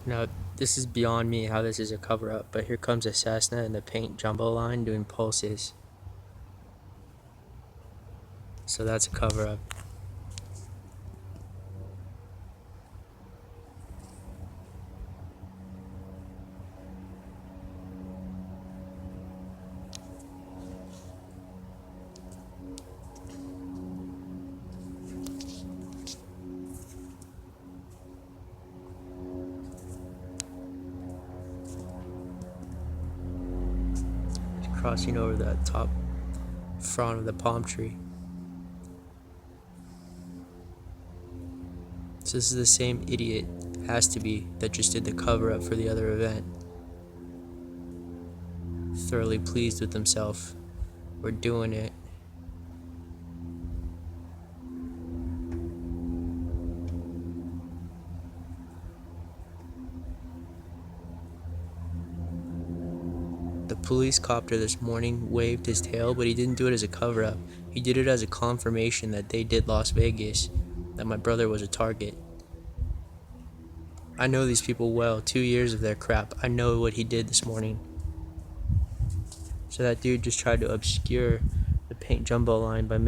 Now, this is beyond me how this is a cover up, but here comes a Cessna and the paint jumbo line doing pulses. So that's a cover up. Crossing over the top front of the palm tree. So this is the same idiot, has to be, that just did the cover up for the other event. Thoroughly pleased with himself. We're doing it. The police copter this morning waved his tail, but he didn't do it as a cover-up. He did it as a confirmation that they did Las Vegas, that my brother was a target. I know these people well, 2 years of their crap. I know what he did this morning. So that dude just tried to obscure the paint jumbo line by making